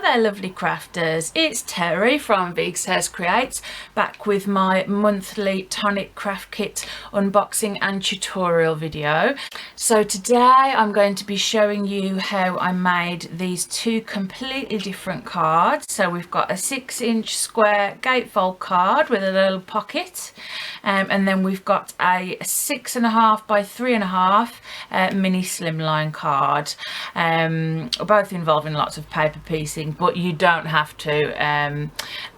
Hello there lovely crafters, it's Terry from Veegstez Creates, back with my monthly Tonic craft kit unboxing and tutorial video. So today I'm going to be showing you how I made these two completely different cards. So we've got a 6-inch square gatefold card with a little pocket, and then we've got a 6.5 by 3.5 mini slimline card, both involving lots of paper piecing, but you don't have to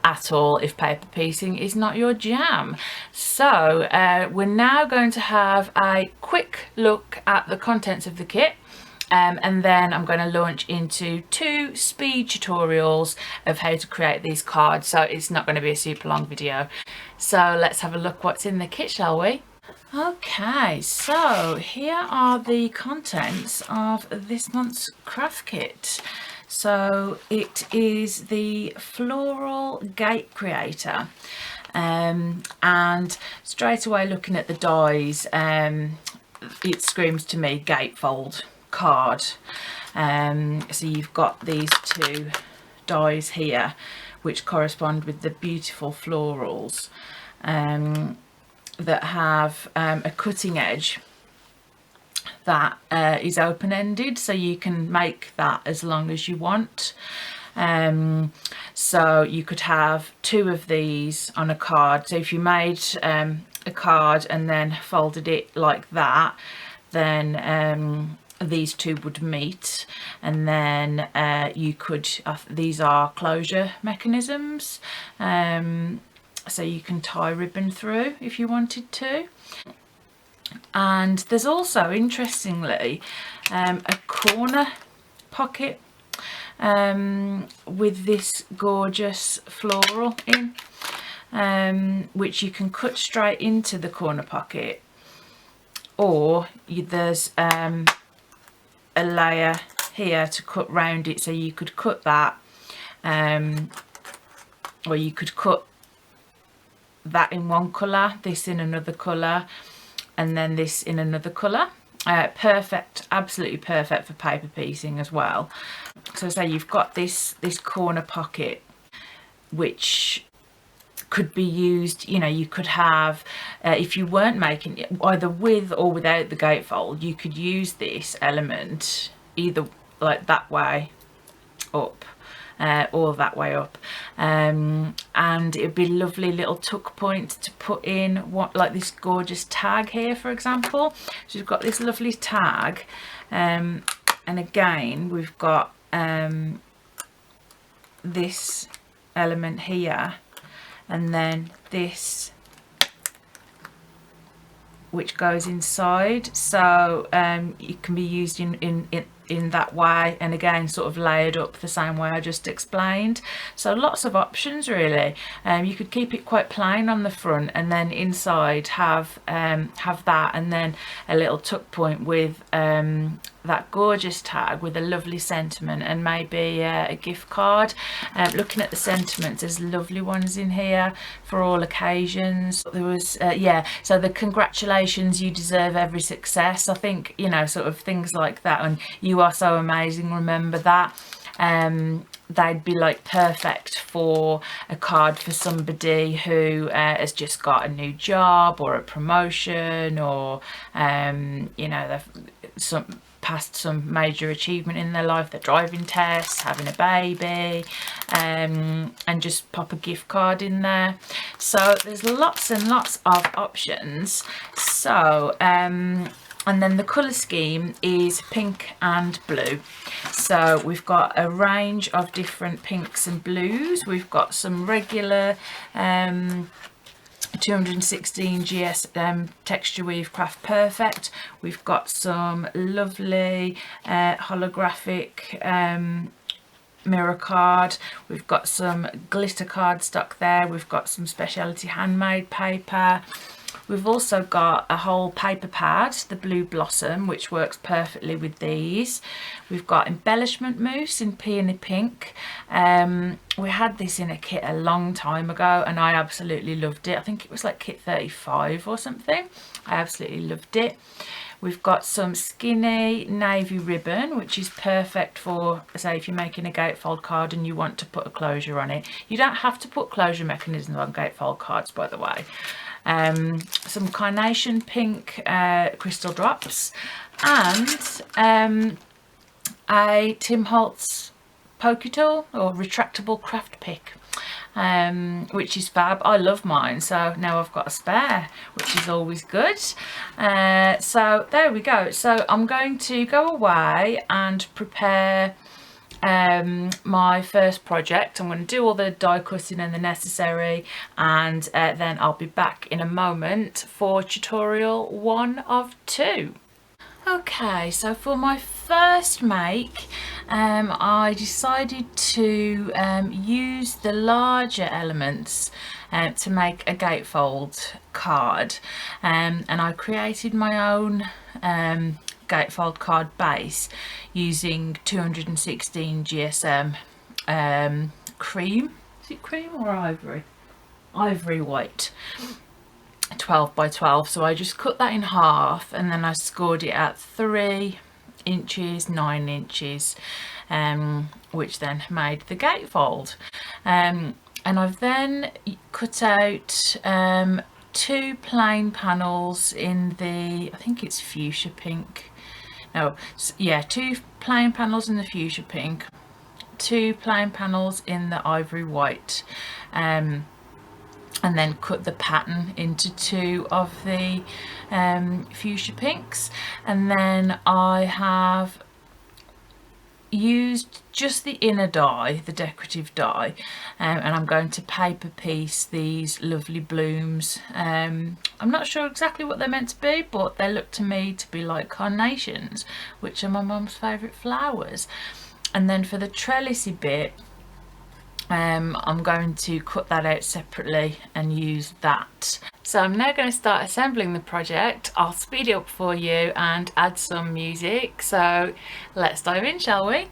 at all if paper piecing is not your jam. So we're now going to have a quick look at the contents of the kit, and then I'm going to launch into 2 speed tutorials of how to create these cards, so it's not going to be a super long video. So let's have a look what's in the kit, shall we? Okay, so here are the contents of this month's craft kit. So it is the Floral Gate Creator, and straight away looking at the dies, it screams to me Gatefold card. So you've got these 2 dies here which correspond with the beautiful florals that have a cutting edge that is open-ended, so you can make that as long as you want. So you could have 2 of these on a card. So if you made a card and then folded it like that, then these 2 would meet, and then you could, these are closure mechanisms, so you can tie ribbon through if you wanted to. And there's also, interestingly, a corner pocket with this gorgeous floral in, which you can cut straight into the corner pocket, or there's a layer here to cut round it, so you could cut that, or you could cut that in one colour, this in another colour, and then this in another colour. Perfect, absolutely perfect for paper piecing as well. So say you've got this corner pocket which could be used, you know, you could have, if you weren't making it either with or without the gatefold, you could use this element either like that way up, or that way up, and it'd be a lovely little tuck point to put in what, like this gorgeous tag here, for example. So we've got this lovely tag, and again we've got this element here, and then this which goes inside, so it can be used in that way, and again sort of layered up the same way I just explained. So lots of options really. You could keep it quite plain on the front, and then inside have that, and then a little tuck point with that gorgeous tag with a lovely sentiment, and maybe a gift card. Looking at the sentiments, there's lovely ones in here for all occasions. There was yeah, so the congratulations, you deserve every success, I think, you know, sort of things like that, and you are so amazing, remember that. They'd be like perfect for a card for somebody who has just got a new job or a promotion, or you know, they've past some major achievement in their life, their driving tests, having a baby, and just pop a gift card in there. So there's lots and lots of options. So and then the colour scheme is pink and blue. So we've got a range of different pinks and blues. We've got some regular 216 GS texture weave craft perfect. We've got some lovely holographic mirror card. We've got some glitter cardstock there. We've got some specialty handmade paper. We've also got a whole paper pad, the Blue Blossom, which works perfectly with these. We've got embellishment mousse in Peony Pink. We had this in a kit a long time ago and I absolutely loved it. I think it was like kit 35 or something. I absolutely loved it. We've got some skinny navy ribbon, which is perfect for, say, if you're making a gatefold card and you want to put a closure on it. You don't have to put closure mechanisms on gatefold cards, by the way. Some carnation pink crystal drops, and a Tim Holtz pokey tool or retractable craft pick, which is fab. I love mine, so now I've got a spare, which is always good. So there we go. So I'm going to go away and prepare my first project. I'm going to do all the die cutting and the necessary, and then I'll be back in a moment for tutorial 1 of 2. Okay, so for my first make, I decided to use the larger elements to make a gatefold card, and I created my own gatefold card base using 216 GSM cream. Is it cream or ivory? Ivory white. 12 by 12. So I just cut that in half and then I scored it at 3 inches, 9 inches, which then made the gatefold. And I've then cut out 2 plain panels in the, I think it's fuchsia pink. No, yeah, 2 plain panels in the fuchsia pink, 2 plain panels in the ivory white, and then cut the pattern into 2 of the fuchsia pinks. And then I have used just the inner die, the decorative die, and I'm going to paper piece these lovely blooms. I'm not sure exactly what they're meant to be, but they look to me to be like carnations, which are my mum's favourite flowers. And then for the trellisy bit, I'm going to cut that out separately and use that. So I'm now going to start assembling the project. I'll speed it up for you and add some music. So let's dive in, shall we?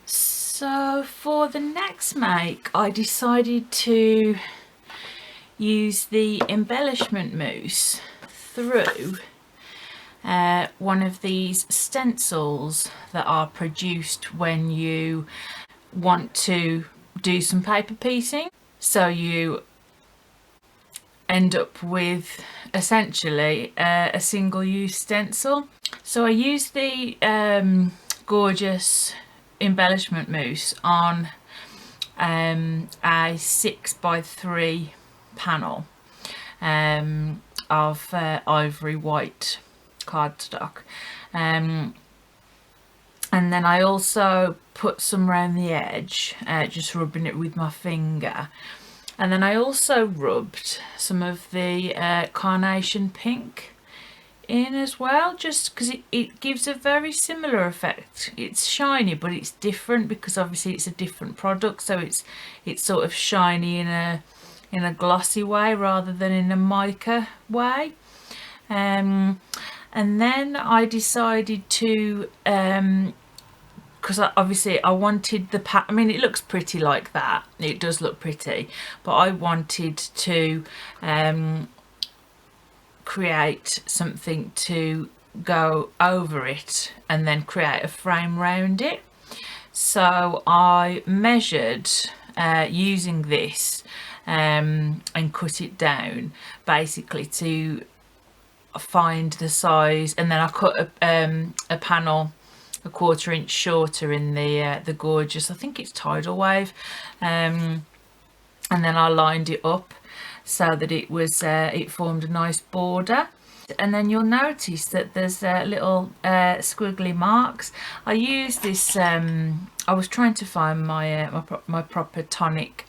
So for the next make, I decided to use the embellishment mousse through one of these stencils that are produced when you want to do some paper piecing. So you end up with essentially a single-use stencil. So I use the gorgeous embellishment mousse on a 6x3 panel of ivory white cardstock, and then I also put some around the edge, just rubbing it with my finger. And then I also rubbed some of the carnation pink in as well, just because it gives a very similar effect. It's shiny, but it's different because obviously it's a different product, so it's sort of shiny in a glossy way rather than in a mica way. And then I decided to because obviously I wanted the I mean, it looks pretty like that, it does look pretty, but I wanted to create something to go over it and then create a frame round it. So I measured using this and cut it down basically to find the size, and then I cut a panel a 1/4 inch shorter in the gorgeous, I think it's Tidal Wave, and then I lined it up so that it was it formed a nice border. And then you'll notice that there's little squiggly marks. I use this I was trying to find my proper tonic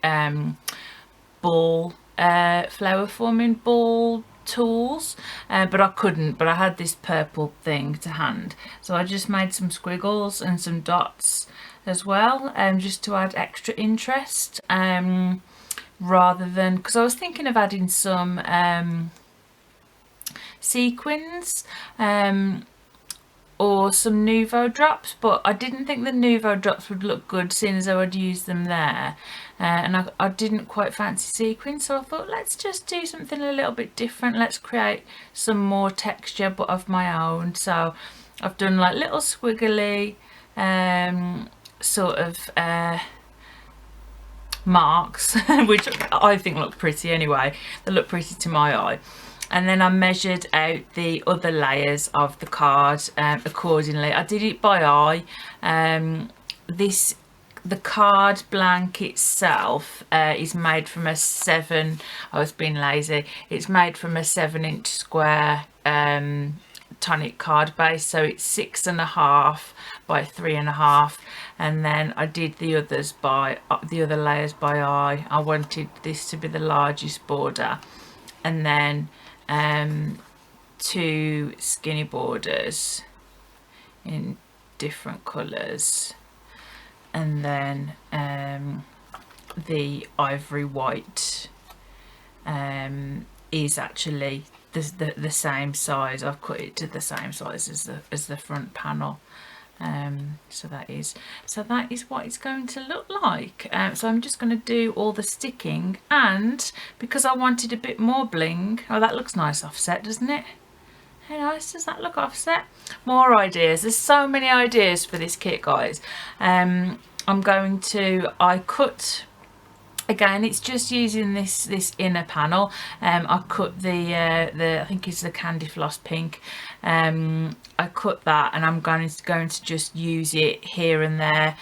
ball flower forming ball tools, but I couldn't, but I had this purple thing to hand, so I just made some squiggles and some dots as well, just to add extra interest, rather than, because I was thinking of adding some sequins or some Nuvo drops, but I didn't think the Nuvo drops would look good seeing as I would use them there, and I didn't quite fancy sequins, so I thought let's just do something a little bit different, let's create some more texture but of my own. So I've done like little squiggly sort of marks which I think look pretty anyway, they look pretty to my eye. And then I measured out the other layers of the card accordingly. I did it by eye. The card blank itself is made from a 7, I was being lazy, it's made from a 7-inch square tonic card base, so it's 6.5 by 3.5, and then I did the others by the other layers by eye. I wanted this to be the largest border, and then 2 skinny borders in different colours, and then the ivory white is actually the same size. I've cut it to the same size as the front panel. So that is what it's going to look like. So I'm just going to do all the sticking, and because I wanted a bit more bling, oh, that looks nice offset, doesn't it? How nice does that look offset? More ideas, there's so many ideas for this kit, guys. I cut, again, it's just using this inner panel. I cut the I think it's the Candy Floss pink. I cut that, and I'm going to just use it here and there.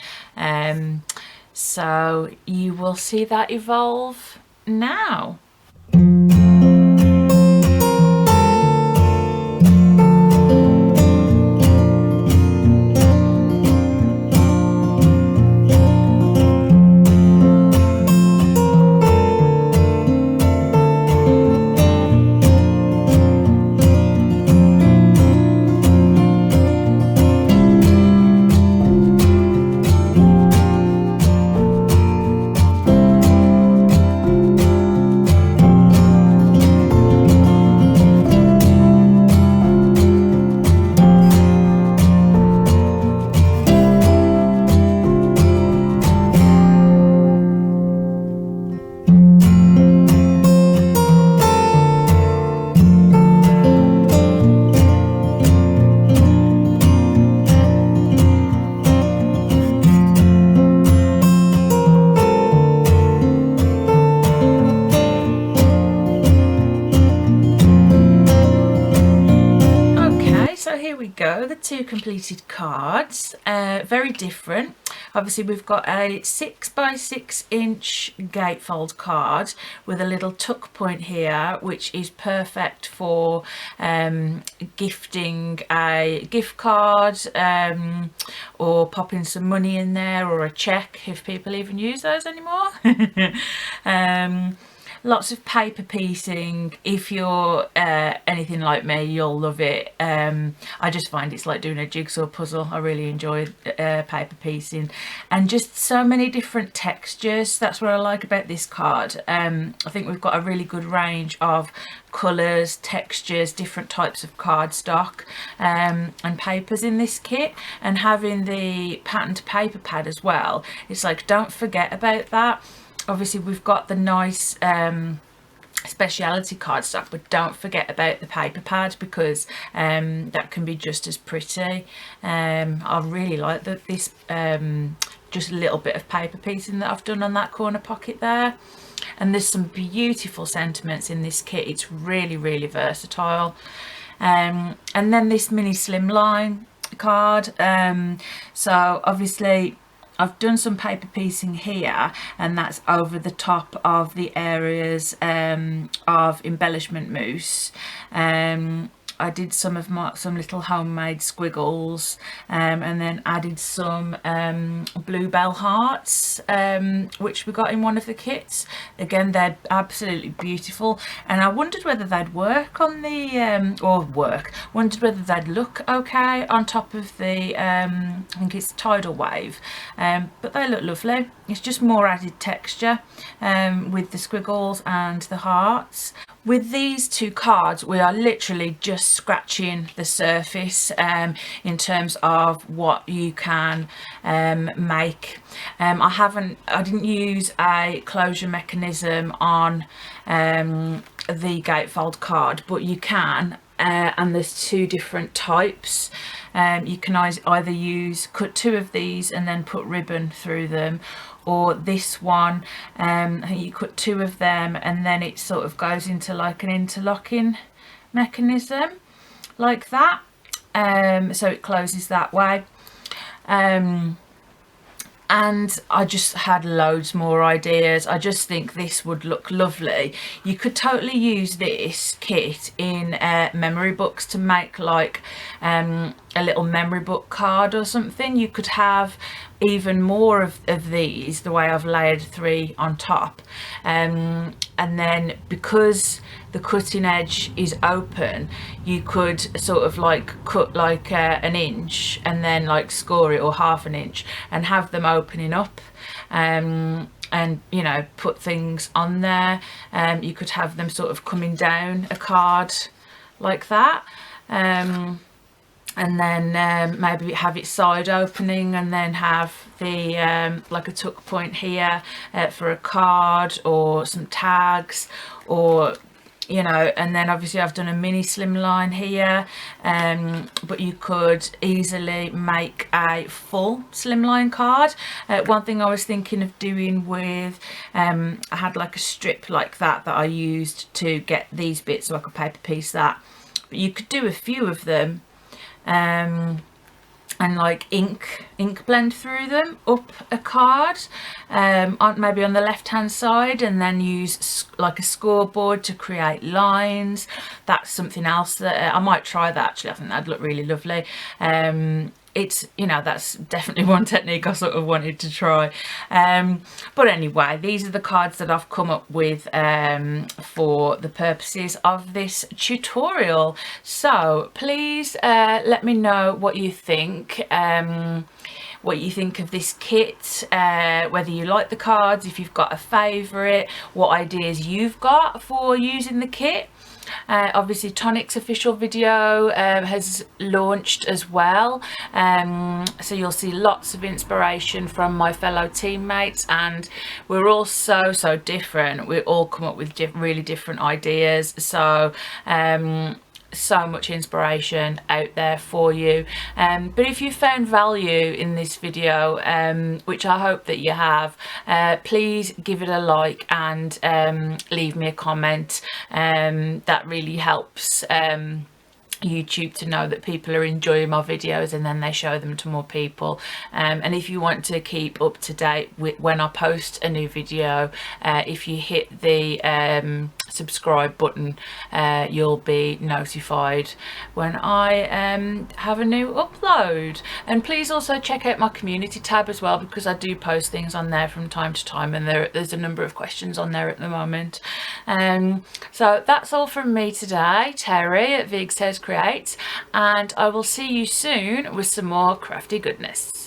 So you will see that evolve now. two completed cards, very different. Obviously we've got a 6x6 gatefold card with a little tuck point here, which is perfect for gifting a gift card, or popping some money in there, or a cheque, if people even use those anymore. Lots of paper piecing. If you're anything like me, you'll love it. I just find it's like doing a jigsaw puzzle. I really enjoy paper piecing, and just so many different textures. That's what I like about this card. I think we've got a really good range of colours, textures, different types of cardstock and papers in this kit, and having the patterned paper pad as well. It's like, don't forget about that. Obviously we've got the nice speciality cardstock, but don't forget about the paper pad, because that can be just as pretty. I really like this just a little bit of paper piecing that I've done on that corner pocket there. And there's some beautiful sentiments in this kit. It's really, really versatile. And then this mini slimline card. So obviously I've done some paper piecing here, and that's over the top of the areas of embellishment mousse. I did some little homemade squiggles, and then added some bluebell hearts, which we got in one of the kits. Again, they're absolutely beautiful, and I wondered whether they'd work on the wondered whether they'd look okay on top of the I think it's tidal wave, but they look lovely. It's just more added texture with the squiggles and the hearts. With these two cards, we are literally just scratching the surface in terms of what you can make. I didn't use a closure mechanism on the gatefold card, but you can, and there's two different types. You can either cut two of these and then put ribbon through them, or this one, I think you cut two of them and then it sort of goes into like an interlocking mechanism like that, so it closes that way. And I just had loads more ideas. I just think this would look lovely. You could totally use this kit in memory books to make like a little memory book card or something. You could have even more of these, the way I've layered 3 on top, and then because the cutting edge is open, you could sort of like cut like an inch and then like score it, or half an inch, and have them opening up, and you know, put things on there. You could have them sort of coming down a card like that, and then maybe have it side opening, and then have the like a tuck point here for a card or some tags, or you know. And then obviously I've done a mini slimline here, but you could easily make a full slimline card. One thing I was thinking of doing with, I had like a strip like that I used to get these bits so I could paper piece that, but you could do a few of them, and like ink blend through them up a card, maybe on the left hand side, and then use like a scoreboard to create lines. That's something else that I might try that actually. I think that'd look really lovely. It's, you know, that's definitely one technique I sort of wanted to try. But anyway, these are the cards that I've come up with for the purposes of this tutorial. So please let me know what you think. What you think of this kit, whether you like the cards, if you've got a favourite, what ideas you've got for using the kit. Obviously Tonic's official video has launched as well, so you'll see lots of inspiration from my fellow teammates, and we're all so different. We all come up with really different ideas, so so much inspiration out there for you. But if you found value in this video, which I hope that you have, please give it a like and leave me a comment. That really helps YouTube to know that people are enjoying my videos, and then they show them to more people. And if you want to keep up to date with when I post a new video, if you hit the subscribe button, you'll be notified when I have a new upload. And please also check out my community tab as well, because I do post things on there from time to time, and there's a number of questions on there at the moment. So that's all from me today, Terry at Veegstez Creates, and I will see you soon with some more crafty goodness.